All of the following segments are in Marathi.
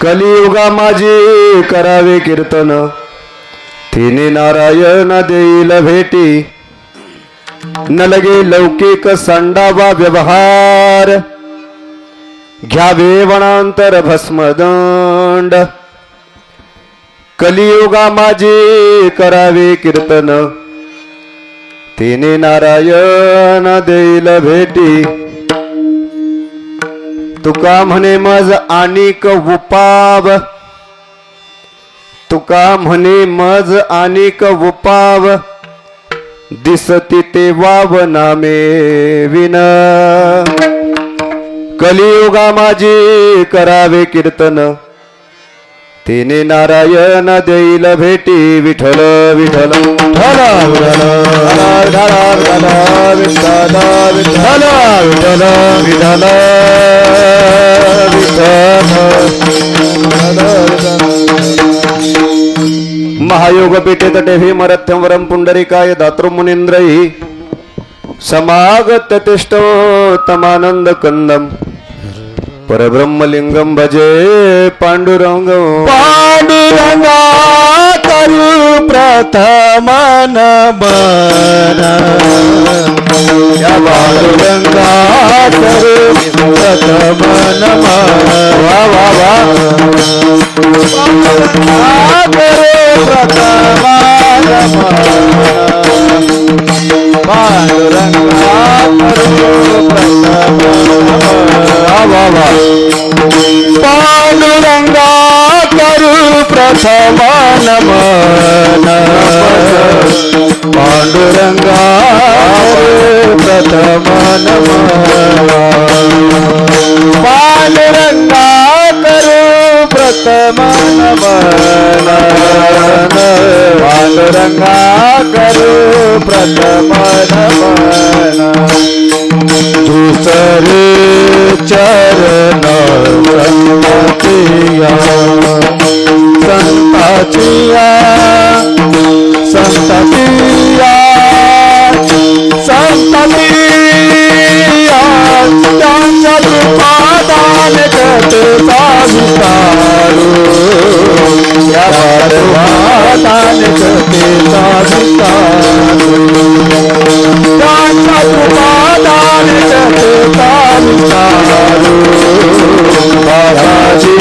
कलियुगा माझे करावे कीर्तन, तिने नारायण देईल भेटी. न लगे लौकिक संडावा व्यवहार, घ्यावे वनांतर भस्मदंड. कलियुगा माझे करावे कीर्तन, तिने नारायण देईल भेटी. तुका म्हणे मज आणिक उपाव, तुका म्हणे मज आणिक उपाव. दिसती ते वाव नामे विन. कलियुगा माझे करावे कीर्तन, तिने नारायण देईल भेटी. विठ्ठल विठ्ठल विठ्ठल विठ्ठल विठ्ठल विठ्ठल विठ्ठल महायोग पीठे तटे भीमरथ्यं वरं पुंडरीकाय दातृ मुनींद्रैः समागत्य तिष्ठोत्तमानंद कंदम. परब्रह्मलिंगम भजे पांडुरंग. पांडुरंगा करू प्रथम नमन. या पांडुरंगा करू प्रथम नमन. वा वा वा. करू प्रथम नमन. पांडुरंगा करू प्रथम नमन. वा वा वा. पांडुरंगा करू प्रथम नमन. पांडुरंगा करू प्रथम नमन. पांडुरंगा करू प्रथम नमन. पांडुरंगा करू प्रथम नमन. दुसरे चरण संताचिया संताचिया संताचिया संताचिया. त्यांच्या कृपादान करते सावितारू. या कृपादान करते सावितारू. त्यांच्या कृपादान करते सावितारू. बाबाजी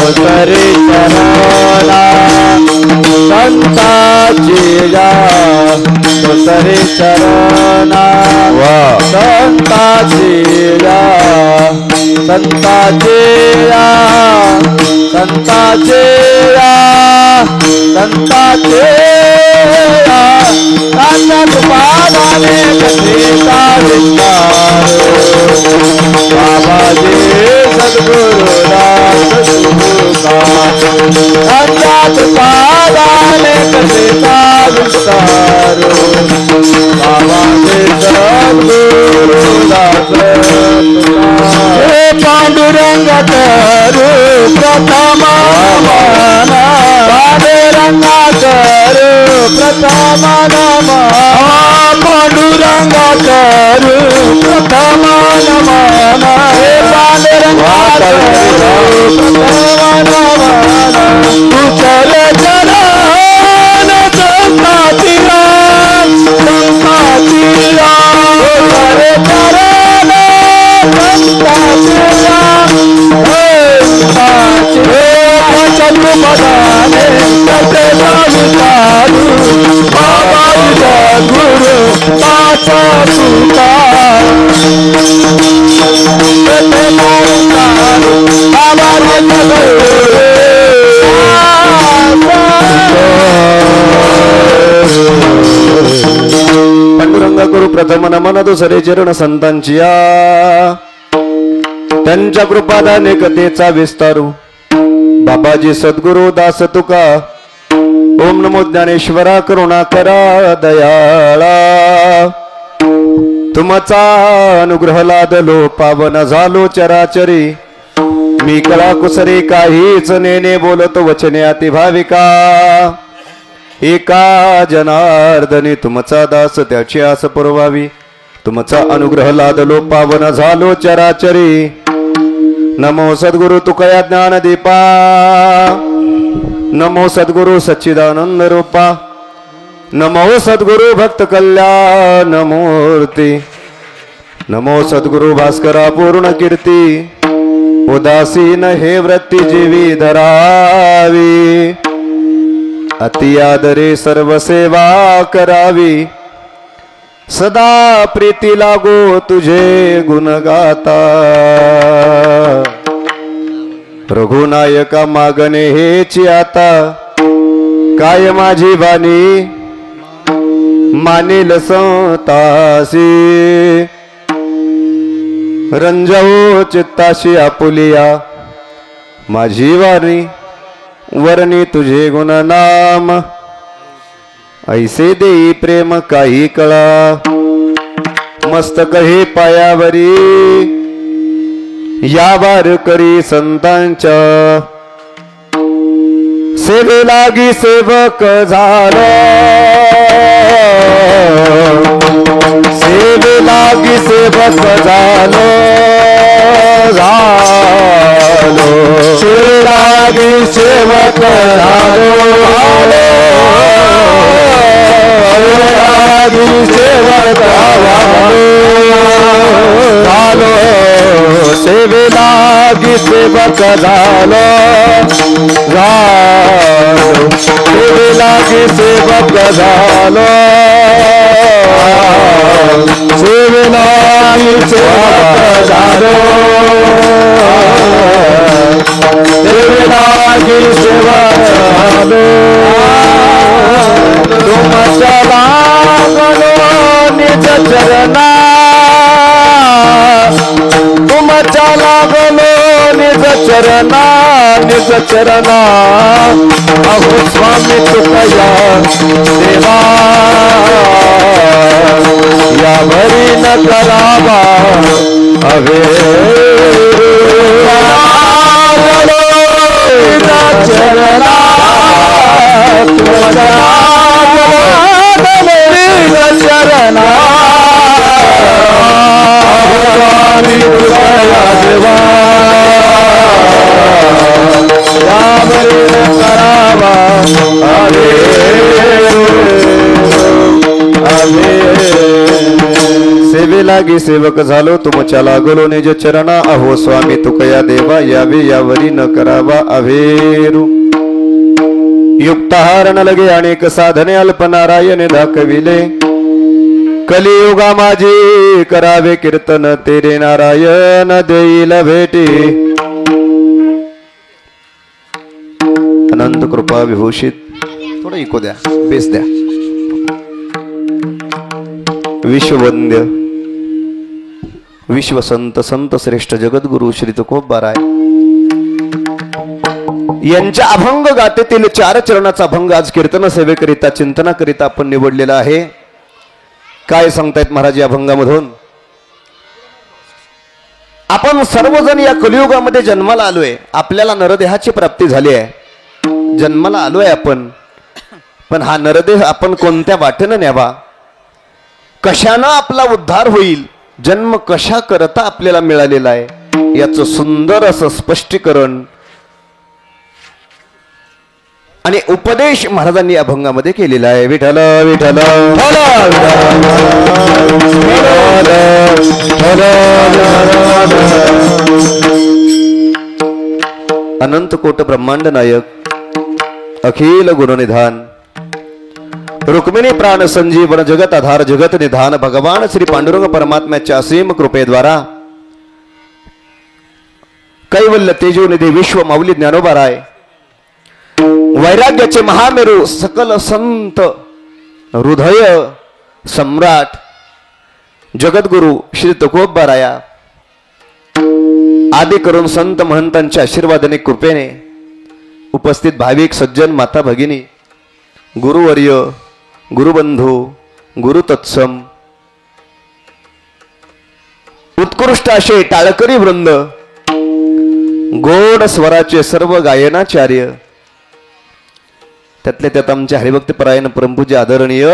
तरी चरणा संताचिया. तरी चरणा संताचिया संताचिया संताचिया संताचिया. त्यांच्या कृपादाने कथेचा विस्तार. बाबाजी सद्गुरुदास सुखा. त्यांच्या कृपादाने कथेचा विस्तार. बाबाजी सद्गुरुदास सुखा. हे पांडुरंग करू प्रथम नमन. पांडुरंगा करू प्रथम नमन. पांडुरंगा करू प्रथम नमन. हे पांडुरंगा करू प्रथम नमन. तुझे चरण संताचिया संताचिया. तुझे चरण संताचिया चंद्रपदाने कसे सावितारू. बाबाजी गुरु पाचा सुता. पांडुरंग करू प्रथम नमन. दुसरे चरण संतांचिया. त्यांच्या कृपादाने कथेचा विस्तारू. बाबाजी सद्गुरु दास तुका. ओम नमो ज्ञानेश्वरा करुणा करा दयाळा. तुमचा अनुग्रह लादलो पावन झालो चराचरी. मी कळा कुसरी काहीच नेने बोलतो वचने अति भाविका. एका जनार्दनी तुमचा दास त्याची आस पुरवावी. तुमचा अनुग्रह लादलो पावन झालो चराचरी नमो सद्गुरु तुकया ज्ञान दीपा नमो सद्गुरु सच्चिदानंद रूपा नमो सद्गुरु भक्त कल्याण मूर्ती नमो सद्गुरु भास्करा पूर्ण कीर्ती उदासीन हे वृत्ती जीवी धरावी अति आदरे सर्व सेवा करावी सदा प्रीती लागो तुझे गुण गाता रघुनायका मागणे हेची आता काय माझी वाणी मानिल संतासी रंजवो चित्ताशी आपुलिया माझी वाणी वर्णी तुझे गुण नाम ऐसे देई प्रेम काही कळा मस्तक हे पायावरी या वार करी संतांच्या सेवे लागी सेवक झालो सेवे लागी सेवक झालो सेवे लागी सेवक झालो सेवे लागी सेवक झालो सेवे लागी सेवक झालो सेवे लागी सेवक झालो सेवे लागी सेवक झालो तुमच्या लागलो निज चरणा तुमच्या लागलो निज चरणा अहो स्वामी तुकया देवा यावरी न करावा अवे चरणा तुमच्या चरणा स्वामी तुकया देवा करावा अरे सेवे लागी सेवक झालो तुमच्या लागलो निज चरणा अहो स्वामी तुकया देवा यावे यावरी न करावा अभेरू युक्तहार न लगे अनेक साधने अल्प नारायण दाखविले कलियुगा माझी करावे कीर्तन तेरे नारायण देईल भेटी अनंत कृपा विभूषित थोडं इको द्या बेस द्या विश्ववंद्य विश्वसंत संत श्रेष्ठ जगद्गुरु श्री तुकोबाराय यांच्या अभंग गाथेतील 4 चरणाचा अभंग आज कीर्तन सेवेकरिता चिंतनाकरिता आपण निवडलेला आहे. काय सांगतायत महाराज या अभंगामधून? आपण सर्वजण या कलियुगामध्ये जन्माला आलोय. आपल्याला नरदेहाची प्राप्ती झाली आहे. जन्माला आलोय आपण, पण हा नरदेह आपण कोणत्या वाटेनं न्यावा, कशानं आपला उद्धार होईल, जन्म कशा करता आपल्याला मिळालेला आहे याचं सुंदर असं स्पष्टीकरण आणि उपदेश महाराजांनी अभंगामध्ये केलेला आहे. विठ्ठल विठ्ठल अनंत कोट ब्रह्मांड नायक अखिल गुणनिधान रुक्मिणी प्राण संजीवन जगत आधार जगत निधान भगवान श्री पांडुरंग परमात्म्याच्या असीम कृपेद्वारा कैवल्य तेजोनिधी विश्व माऊली ज्ञानोबाराय वैराग्याचे महामेरू सकल संत हृदय सम्राट जगद्गुरु श्री तुकोबाराया आदि करून संत महंतांच्या आशीर्वादाने कृपेने उपस्थित भाविक सज्जन माता भगिनी गुरुवर्य गुरुबंधू गुरुतत्सम उत्कृष्ट असे टाळकरी वृंद गोड स्वराचे सर्व गायनाचार्य त्यातले त्यात आमचे हरिभक्त परायण परमपूज्य आदरणीय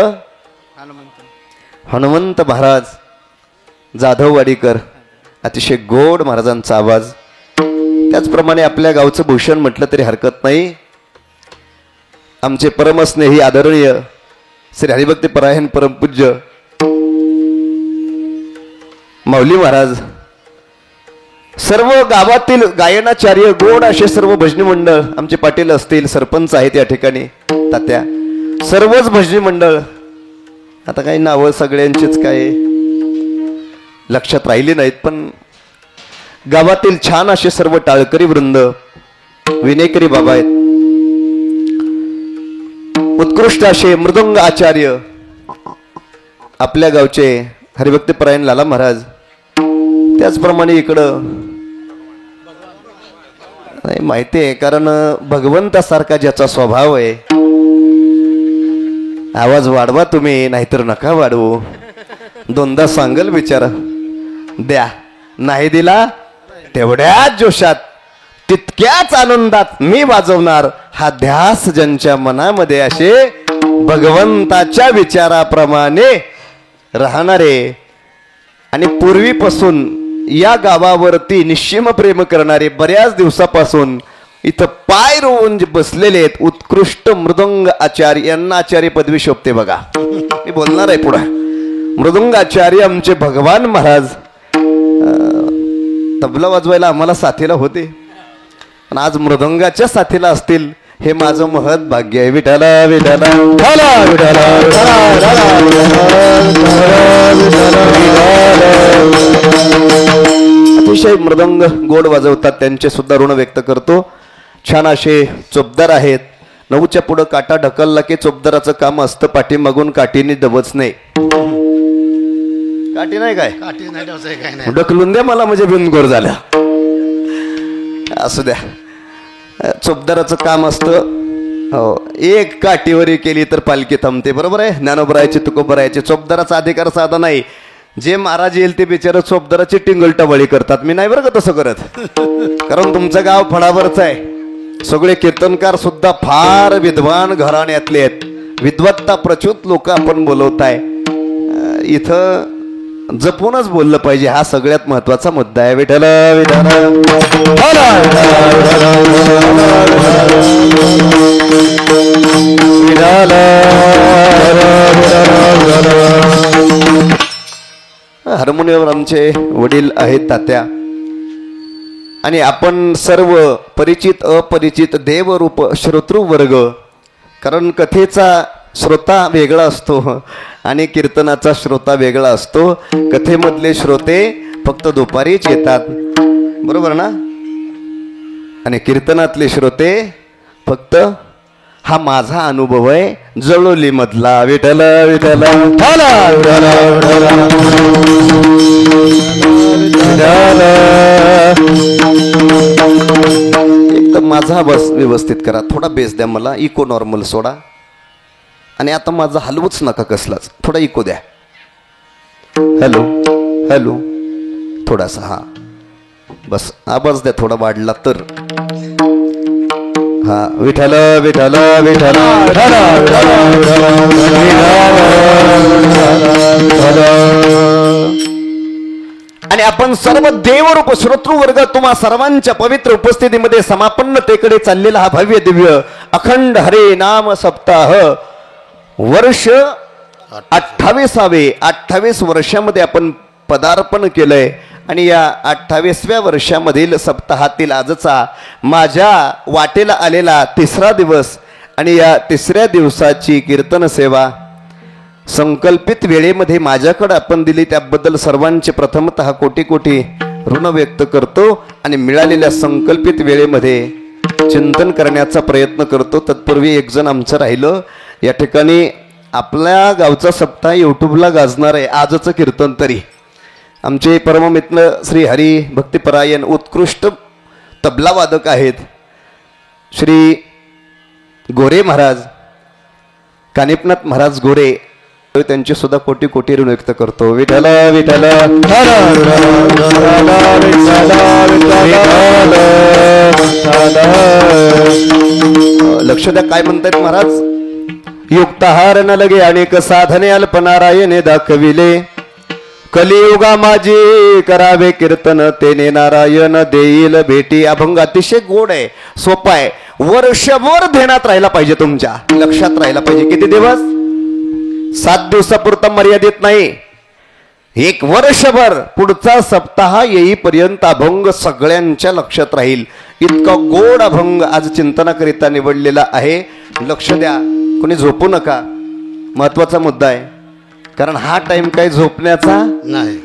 हनुमंत महाराज जाधव वाडीकर, अतिशय गोड महाराजांचा आवाज. त्याचप्रमाणे आपल्या गावचं भूषण म्हटलं तरी हरकत नाही. आमचे परमस्नेही आदरणीय श्री हरिभक्ती परायण परमपूज्य माऊली महाराज, सर्व गावातील गायनाचार्य, गोड असे सर्व भजनी मंडळ, आमचे पाटील असतील, सरपंच आहेत या ठिकाणी, तात्या, सर्वच भजनी मंडळ, आता काही नावं सगळ्यांचीच काय लक्षात राहिली नाहीत, पण गावातील छान असे सर्व टाळकरी वृंद, विनेकरी बाबा आहेत, उत्कृष्ट असे मृदंग आचार्य आपल्या गावचे हरिभक्ती परायण लाला महाराज. त्याचप्रमाणे इकडं नाही माहिती आहे, कारण भगवंतासारखा ज्याचा स्वभाव आहे. आवाज वाढवा तुम्ही, नाहीतर नका वाढवू. दोनदा सांगल बिचारा, द्या, नाही दिला तेवढ्याच जोशात, तितक्याच आनंदात मी वाजवणार. हा ध्यास ज्यांच्या मनामध्ये असे भगवंताच्या विचाराप्रमाणे राहणारे आणि पूर्वीपासून या गावावरती निश्चिम प्रेम करणारे, बऱ्याच दिवसापासून इथं पाय रोवून जे बसलेले आहेत उत्कृष्ट मृदंग आचार्य, यांना आचार्य पदवी शोभते बघा. मी बोलणार आहे पुढे. मृदंग आचार्य आमचे भगवान महाराज. तबला वाजवायला आम्हाला साथीला होते, पण आज मृदंगाच्या साथीला असतील, हे माझं महत् भाग्य आहे. विठाला विठाला अतिशय मृदंग गोड वाजवतात, त्यांचे सुद्धा ऋण व्यक्त करतो. छान असे चोपदार आहेत. 9च्या पुढं काटा ढकलला की चोपदाराचं काम असतं पाठीमागून काठीने दबचणे. काठी नाही काय ढकलून द्या मला, म्हणजे बिनगोर झालं. असू द्या, चोपदाराचं काम असतं. हो, एक काठीवरी केली तर पालखी थांबते. बरोबर आहे. ज्ञानोबरायचे तुकोबरायचे. चोपदाराचा अधिकार साधा नाही. जे महाराज येईल ते बिचार चोपदाराची टिंगलटवाळी करतात. मी नाही बरं का तसं करत, कारण तुमचं गाव फळावरच आहे. सगळे कीर्तनकार सुद्धा फार विद्वान घराण्यातले आहेत. विद्वत्ता प्रच्युत लोक आपण बोलवताय. इथं जपूनच बोललं पाहिजे, हा सगळ्यात महत्वाचा मुद्दा आहे. विठ्ठल हार्मोनियमवर आमचे वडील आहेत तात्या, आणि आपण सर्व परिचित अपरिचित देवरूप श्रोतृ वर्ग. कारण कथेचा श्रोता वेगळा असतो आणि कीर्तनाचा श्रोता वेगळा असतो. कथेमधले श्रोते फक्त दुपारीच येतात, बरोबर ना, आणि कीर्तनातले श्रोते फक्त, हा माझा अनुभव आहे जळोली मधला. विठ्ठल विठ्ठल एकदम माझा बस व्यवस्थित करा. थोडा बेस द्या मला, इको नॉर्मल सोडा, आणि आता माझा हलवूच नका कसलाच, थोडा इको द्या. हॅलो हॅलो, थोडासा, हा बस आवाज द्या थोडा वाढला तर. हा, विठ्ठल विठ्ठल विठ्ठल आणि आपण सर्व देवरूप श्रोतृ वर्ग तुम्हा सर्वांच्या पवित्र उपस्थितीमध्ये समापन्नतेकडे चाललेला हा भव्य दिव्य अखंड हरे नाम सप्ताह वर्ष 28 वर्षामध्ये आपण पदार्पण केलंय. आणि या 28व्या वर्षामधील सप्ताहातील आजचा माझ्या वाटेला आलेला 3रा दिवस, आणि या 3ऱ्या दिवसाची कीर्तन सेवा संकल्पित वेळेमध्ये माझ्याकडे आपण दिली, त्याबद्दल सर्वांचे प्रथमतः कोटी कोटी ऋण व्यक्त करतो. आणि मिळालेल्या संकल्पित वेळेमध्ये चिंतन करण्याचा प्रयत्न करतो. तत्पूर्वी एक जण आमचं राहिलं. या ठिकाणी आपल्या गावचा सप्ताह यूट्यूबला गाजणार आहे. आजचं कीर्तन तरी आमचे परममित्र श्री हरी भक्तिपरायण उत्कृष्ट तबला वादक आहेत श्री गोरे महाराज, कानिपनाथ महाराज गोरे, त्यांचे सुद्धा कोटी कोटी ऋण व्यक्त करतो. विठ्ठल विठ्ठल लक्ष द्या काय म्हणतायत महाराज. युक्तहार न लगे अनेक साधने अल्पनारायणे दाखविले, कलियुगा माझी करावे कीर्तन तेने नारायण देईल भेटी. अभंग अतिशय गोड आहे, सोपा आहे, वर्षभर ध्यानात राहिला पाहिजे, तुमच्या लक्षात राहिला पाहिजे. किती दिवस? 7 दिवसापुरता मर्यादित नाही, 1 वर्षभर, पुढचा सप्ताह येईपर्यंत अभंग सगळ्यांच्या लक्षात राहील. इतका गोड अभंग आज चिंतनाकरिता निवडलेला आहे. लक्ष द्या, कोणी झोपू नका, महत्वाचा मुद्दा आहे. कारण हा टाइम काही झोपण्याचा नाही,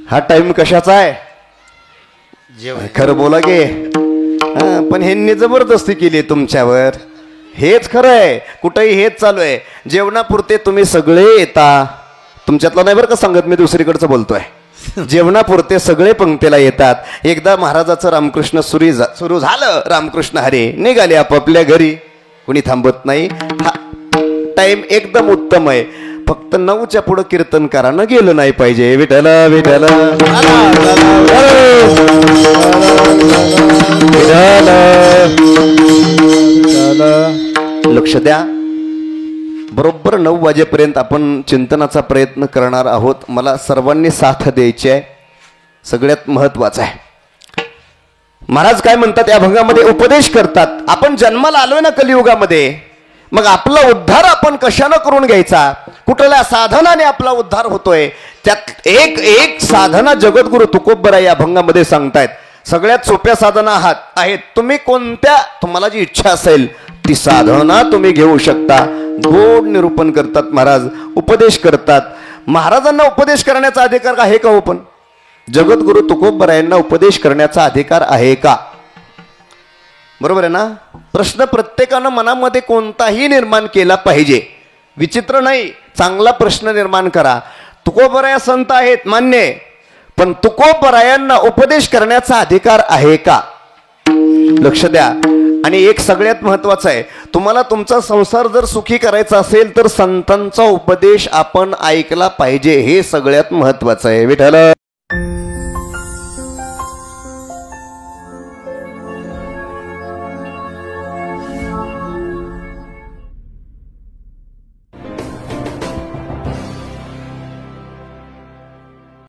हा टाइम कशाचा आहे? जेवण. खरं बोला गे. पण ह्यांनी जबरदस्ती केली तुमच्यावर. हेच खरं आहे, कुठेही हेच चालू आहे. जेवणापुरते तुम्ही सगळे येता, तुमच्यातलं नाही बरं का सांगत, मी दुसरीकडचं बोलतोय. जेवणापुरते सगळे पंक्तीला येतात. एकदा महाराजाचं रामकृष्ण सुरू झालं, रामकृष्ण हरे निघाले आपापल्या घरी, कुणी थांबत नाही. हा टाइम एकदम उत्तम आहे, फक्त 9च्या पुढं कीर्तनकारानं गेलं नाही पाहिजे. विठ्ठल विठ्ठल लक्ष द्या. बरोबर 9 वाजेपर्यंत आपण चिंतनाचा प्रयत्न करणार आहोत. मला सर्वांनी साथ द्यायची आहे, सगळ्यात महत्वाचं आहे. महाराज काय म्हणतात या अभंगामध्ये? उपदेश करतात. आपण जन्माला आलोय ना कलियुगामध्ये, मग आपला उद्धार आपण कशानं करून घ्यायचा? कुठल्या साधनाने आपला उद्धार होतोय? त्यात एक साधना जगद्गुरु तुकोबराय या अभंगामध्ये सांगतायत. सगळ्यात सोप्या साधना आहेत. तुम्ही कोणत्या, तुम्हाला जी इच्छा असेल ती साधना तुम्ही घेऊ शकता. गोड निरूपण करतात महाराज, उपदेश करतात. महाराजांना उपदेश करण्याचा अधिकार आहे का? हो, पण जगद्गुरु तुकोबरायांना उपदेश करण्याचा अधिकार आहे का? बरोबर आहे ना? प्रश्न प्रत्येकानं मनामध्ये कोणताही निर्माण केला पाहिजे, विचित्र नाही. चांगला प्रश्न निर्माण करा. तुकोबराय संत आहेत, मान्य आहे, पण तुकोबरायांना उपदेश करण्याचा अधिकार आहे का? लक्ष द्या. आणि एक सगळ्यात महत्वाचं आहे, तुम्हाला तुमचा संसार जर सुखी करायचा असेल तर संतांचा उपदेश आपण ऐकला पाहिजे, हे सगळ्यात महत्वाचं आहे. विठ्ठल